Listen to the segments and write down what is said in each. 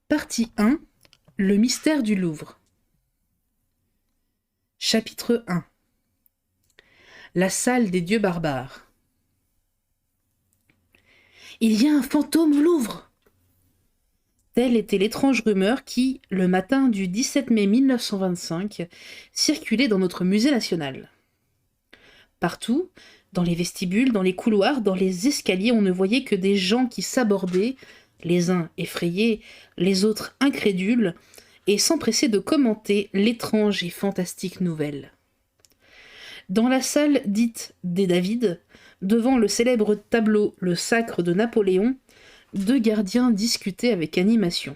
Partie 1. Le mystère du Louvre. Chapitre 1. La salle des dieux barbares. Il y a un fantôme au Louvre. Telle était l'étrange rumeur qui, le matin du 17 mai 1925, circulait dans notre musée national. Partout, dans les vestibules, dans les couloirs, dans les escaliers, on ne voyait que des gens qui s'abordaient, les uns effrayés, les autres incrédules, et s'empressaient de commenter l'étrange et fantastique nouvelle. Dans la salle dite des Davids, devant le célèbre tableau Le Sacre de Napoléon, deux gardiens discutaient avec animation.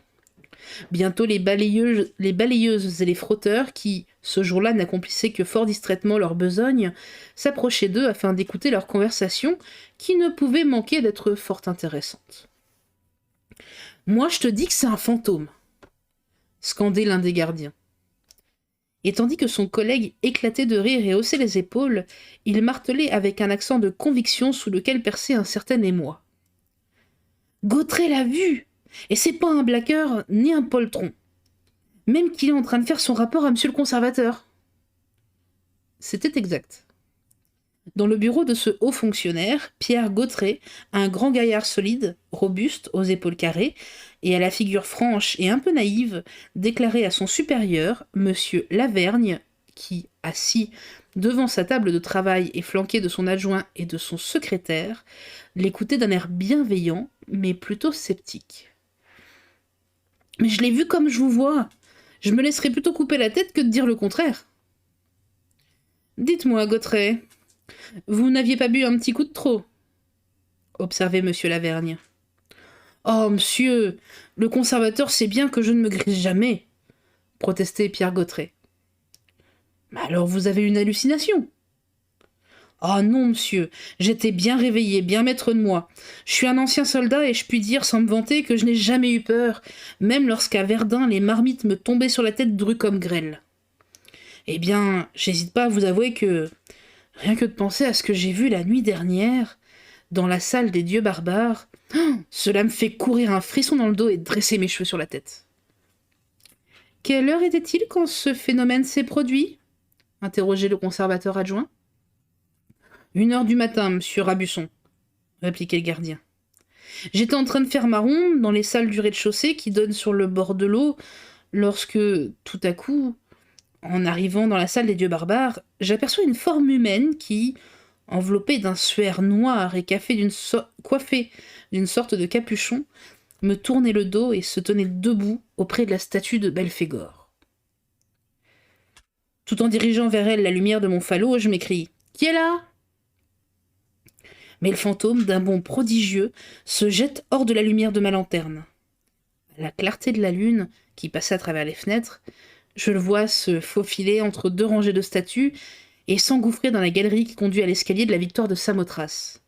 Bientôt les balayeuses et les frotteurs, qui, ce jour-là, n'accomplissaient que fort distraitement leur besogne, s'approchaient d'eux afin d'écouter leur conversation, qui ne pouvait manquer d'être fort intéressante. « Moi, je te dis que c'est un fantôme !» scandait l'un des gardiens. Et tandis que son collègue éclatait de rire et haussait les épaules, il martelait avec un accent de conviction sous lequel perçait un certain émoi. « Gautret l'a vu, et c'est pas un blagueur ni un poltron. Même qu'il est en train de faire son rapport à monsieur le conservateur. » C'était exact. Dans le bureau de ce haut fonctionnaire, Pierre Gautret, un grand gaillard solide, robuste, aux épaules carrées, et à la figure franche et un peu naïve, déclarait à son supérieur, monsieur Lavergne, qui, assis devant sa table de travail et flanqué de son adjoint et de son secrétaire, l'écoutait d'un air bienveillant, mais plutôt sceptique. « Mais je l'ai vu comme je vous vois. Je me laisserais plutôt couper la tête que de dire le contraire. »« Dites-moi, Gautret, vous n'aviez pas bu un petit coup de trop ?» observait monsieur Lavergne. « Oh, monsieur, le conservateur sait bien que je ne me grise jamais, » protestait Pierre Gautret. « Mais alors vous avez une hallucination ?»« Oh non, monsieur, j'étais bien réveillé, bien maître de moi. Je suis un ancien soldat et je puis dire sans me vanter que je n'ai jamais eu peur, même lorsqu'à Verdun les marmites me tombaient sur la tête drues comme grêle. Eh bien, j'hésite pas à vous avouer que, rien que de penser à ce que j'ai vu la nuit dernière, dans la salle des dieux barbares, cela me fait courir un frisson dans le dos et dresser mes cheveux sur la tête. »« Quelle heure était-il quand ce phénomène s'est produit ?» interrogeait le conservateur adjoint. « 1h du matin, monsieur Rabusson, » répliquait le gardien. « J'étais en train de faire ma ronde dans les salles du rez-de-chaussée qui donnent sur le bord de l'eau, lorsque, tout à coup, en arrivant dans la salle des dieux barbares, j'aperçois une forme humaine qui, enveloppée d'un suaire noir et coiffée d'une sorte de capuchon, me tournait le dos et se tenait debout auprès de la statue de Belphégor. Tout en dirigeant vers elle la lumière de mon falot, je m'écrie « Qui est là ?» Mais le fantôme, d'un bond prodigieux, se jette hors de la lumière de ma lanterne. À la clarté de la lune, qui passait à travers les fenêtres, je le vois se faufiler entre deux rangées de statues et s'engouffrer dans la galerie qui conduit à l'escalier de la victoire de Samothrace.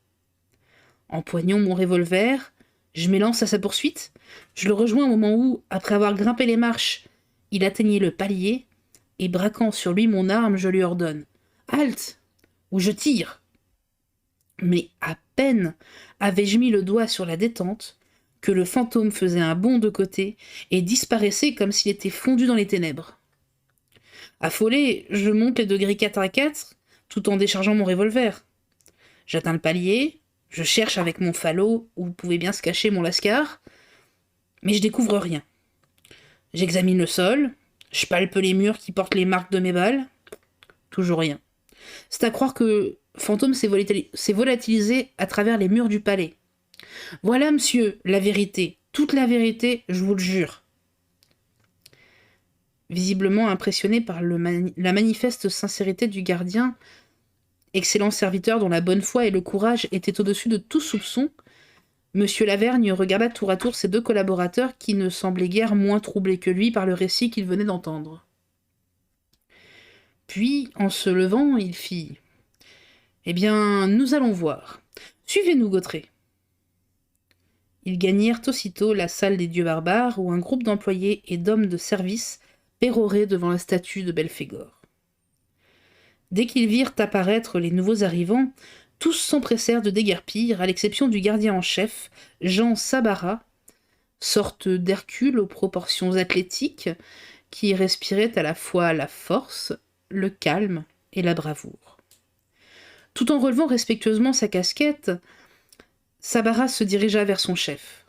Empoignant mon revolver, je m'élance à sa poursuite. Je le rejoins au moment où, après avoir grimpé les marches, il atteignait le palier, et braquant sur lui mon arme, je lui ordonne « Halte !» ou je tire. Mais à peine avais-je mis le doigt sur la détente que le fantôme faisait un bond de côté et disparaissait comme s'il était fondu dans les ténèbres. Affolé, je monte les degrés 4 à 4 tout en déchargeant mon revolver. J'atteins le palier, je cherche avec mon falot où pouvait bien se cacher mon lascar, mais je découvre rien. J'examine le sol, je palpe les murs qui portent les marques de mes balles, toujours rien. C'est à croire que fantôme s'est volatilisé à travers les murs du palais. Voilà, monsieur, la vérité, toute la vérité, je vous le jure. Visiblement impressionné par la manifeste sincérité du gardien, excellent serviteur dont la bonne foi et le courage étaient au-dessus de tout soupçon, monsieur Lavergne regarda tour à tour ses deux collaborateurs qui ne semblaient guère moins troublés que lui par le récit qu'il venait d'entendre. Puis, en se levant, il fit « Eh bien, nous allons voir. Suivez-nous, Gautret. » Ils gagnèrent aussitôt la salle des dieux barbares où un groupe d'employés et d'hommes de service péroraient devant la statue de Belphégor. Dès qu'ils virent apparaître les nouveaux arrivants, tous s'empressèrent de déguerpir, à l'exception du gardien en chef, Jean Sabara, sorte d'Hercule aux proportions athlétiques, qui respirait à la fois la force, le calme et la bravoure. Tout en relevant respectueusement sa casquette, Sabara se dirigea vers son chef.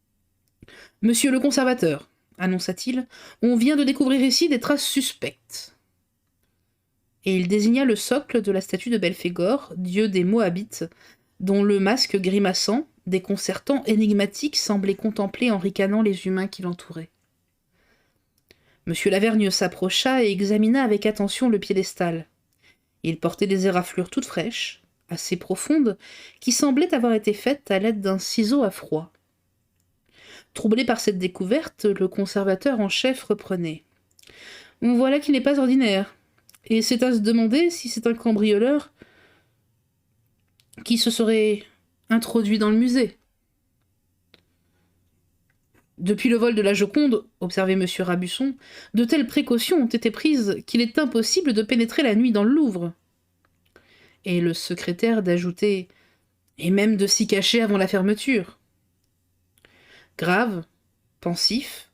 « Monsieur le conservateur, annonça-t-il, on vient de découvrir ici des traces suspectes. » Et il désigna le socle de la statue de Belphégor, dieu des Moabites, dont le masque grimaçant, déconcertant, énigmatique, semblait contempler en ricanant les humains qui l'entouraient. Monsieur Lavergne s'approcha et examina avec attention le piédestal. Il portait des éraflures toutes fraîches, assez profondes, qui semblaient avoir été faites à l'aide d'un ciseau à froid. Troublé par cette découverte, le conservateur en chef reprenait. « Voilà qui n'est pas ordinaire, et c'est à se demander si c'est un cambrioleur qui se serait introduit dans le musée. » Depuis le vol de la Joconde, observait M. Rabusson, de telles précautions ont été prises qu'il est impossible de pénétrer la nuit dans le Louvre. Et le secrétaire d'ajouter « et même de s'y cacher avant la fermeture ». Grave, pensif,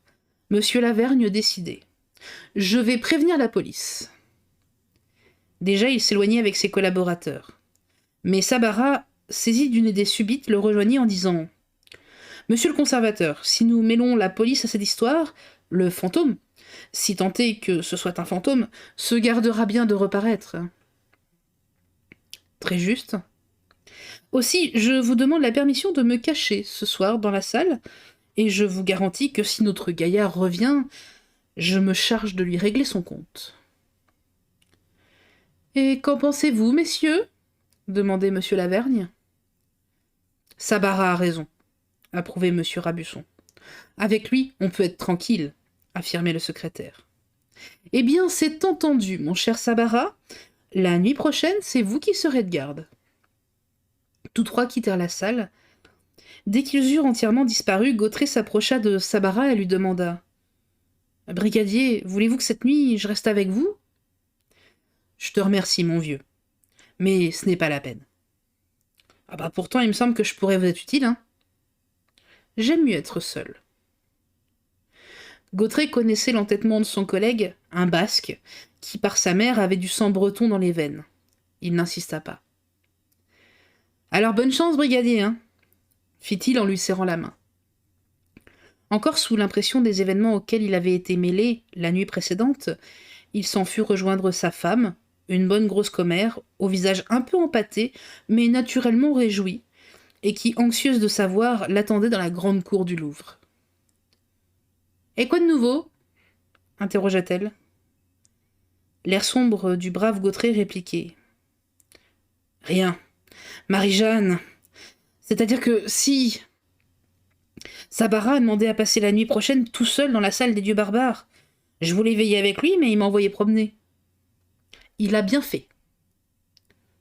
M. Lavergne décidait. « Je vais prévenir la police. » Déjà, il s'éloignait avec ses collaborateurs. Mais Sabara, saisi d'une idée subite, le rejoignit en disant « Monsieur le conservateur, si nous mêlons la police à cette histoire, le fantôme, si tant est que ce soit un fantôme, se gardera bien de reparaître. » Très juste. Aussi, je vous demande la permission de me cacher ce soir dans la salle, et je vous garantis que si notre gaillard revient, je me charge de lui régler son compte. « Et qu'en pensez-vous, messieurs ?» demandait M. Lavergne. « Sabara a raison, » approuvait M. Rabusson. « Avec lui, on peut être tranquille, » affirmait le secrétaire. « Eh bien, c'est entendu, mon cher Sabara. La nuit prochaine, c'est vous qui serez de garde. » Tous trois quittèrent la salle. Dès qu'ils eurent entièrement disparu, Gautret s'approcha de Sabara et lui demanda « Brigadier, voulez-vous que cette nuit, je reste avec vous ?»« Je te remercie, mon vieux, mais ce n'est pas la peine. »« Ah bah pourtant, il me semble que je pourrais vous être utile, hein. »« J'aime mieux être seul. » Gautret connaissait l'entêtement de son collègue, un Basque, qui par sa mère avait du sang breton dans les veines. Il n'insista pas. « Alors bonne chance, brigadier, hein ?» fit-il en lui serrant la main. Encore sous l'impression des événements auxquels il avait été mêlé la nuit précédente, il s'en fut rejoindre sa femme, une bonne grosse commère, au visage un peu empâté, mais naturellement réjoui, et qui, anxieuse de savoir, l'attendait dans la grande cour du Louvre. « Et quoi de nouveau ?» interrogea-t-elle. L'air sombre du brave Gautret répliquait. « Rien. Marie-Jeanne. C'est-à-dire que si... Sabara a demandé à passer la nuit prochaine tout seul dans la salle des dieux barbares. Je voulais veiller avec lui, mais il m'a envoyé promener. Il a bien fait.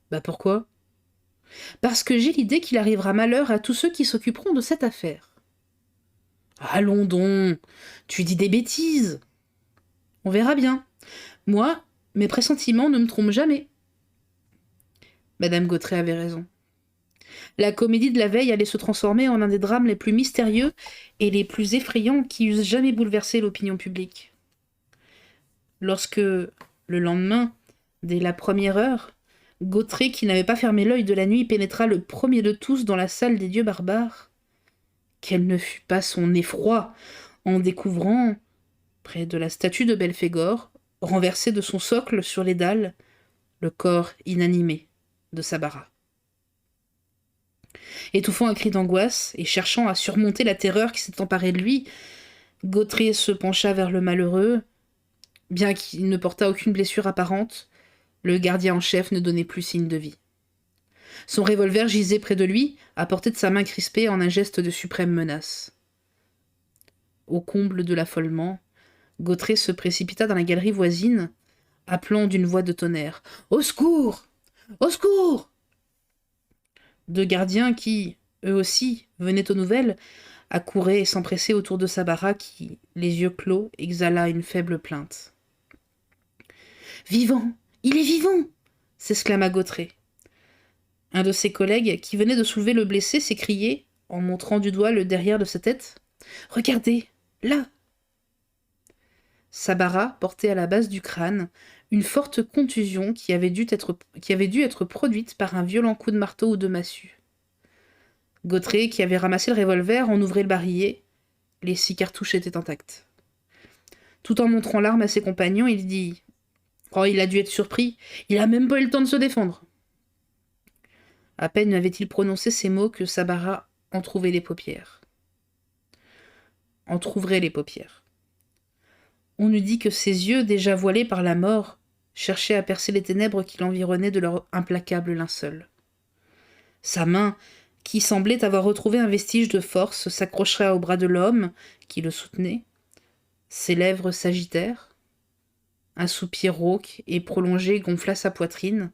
Bah pourquoi ? Parce que j'ai l'idée qu'il arrivera malheur à tous ceux qui s'occuperont de cette affaire. Allons donc, tu dis des bêtises. On verra bien. Moi, mes pressentiments ne me trompent jamais. Madame Gautret avait raison. La comédie de la veille allait se transformer en un des drames les plus mystérieux et les plus effrayants qui eussent jamais bouleversé l'opinion publique. Lorsque, le lendemain, dès la première heure, Gautret, qui n'avait pas fermé l'œil de la nuit, pénétra le premier de tous dans la salle des dieux barbares, quel ne fut pas son effroi en découvrant, près de la statue de Belphégor, renversée de son socle sur les dalles, le corps inanimé de Sabara. Étouffant un cri d'angoisse et cherchant à surmonter la terreur qui s'est emparée de lui, Gautret se pencha vers le malheureux. Bien qu'il ne portât aucune blessure apparente, le gardien en chef ne donnait plus signe de vie. Son revolver gisait près de lui, à portée de sa main crispée en un geste de suprême menace. Au comble de l'affolement, Gautret se précipita dans la galerie voisine, appelant d'une voix de tonnerre « Au secours ! Au secours !» Deux gardiens qui, eux aussi, venaient aux nouvelles, accouraient et s'empressaient autour de Sabara qui, les yeux clos, exhala une faible plainte. « Vivant ! Il est vivant !» s'exclama Gautret. Un de ses collègues, qui venait de soulever le blessé, s'écriait, en montrant du doigt le derrière de sa tête. Regardez, là !» Sabara portait à la base du crâne une forte contusion qui avait dû être produite par un violent coup de marteau ou de massue. Gautrey, qui avait ramassé le revolver, en ouvrait le barillet. Les 6 cartouches étaient intactes. Tout en montrant l'arme à ses compagnons, il dit « Oh, il a dû être surpris. Il a même pas eu le temps de se défendre. » À peine avait-il prononcé ces mots que Sabara entrouvrait les paupières. On eût dit que ses yeux, déjà voilés par la mort, cherchaient à percer les ténèbres qui l'environnaient de leur implacable linceul. Sa main, qui semblait avoir retrouvé un vestige de force, s'accrocherait au bras de l'homme qui le soutenait. Ses lèvres s'agitèrent. Un soupir rauque et prolongé gonfla sa poitrine.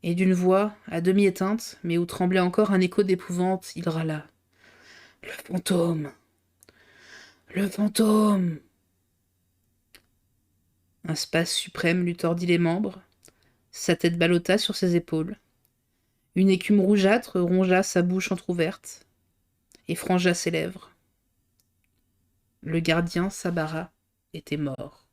Et d'une voix, à demi éteinte, mais où tremblait encore un écho d'épouvante, il râla. « Le fantôme ! Le fantôme !» Un spasme suprême lui tordit les membres. Sa tête ballotta sur ses épaules. Une écume rougeâtre rongea sa bouche entr'ouverte et frangea ses lèvres. Le gardien Sabara était mort.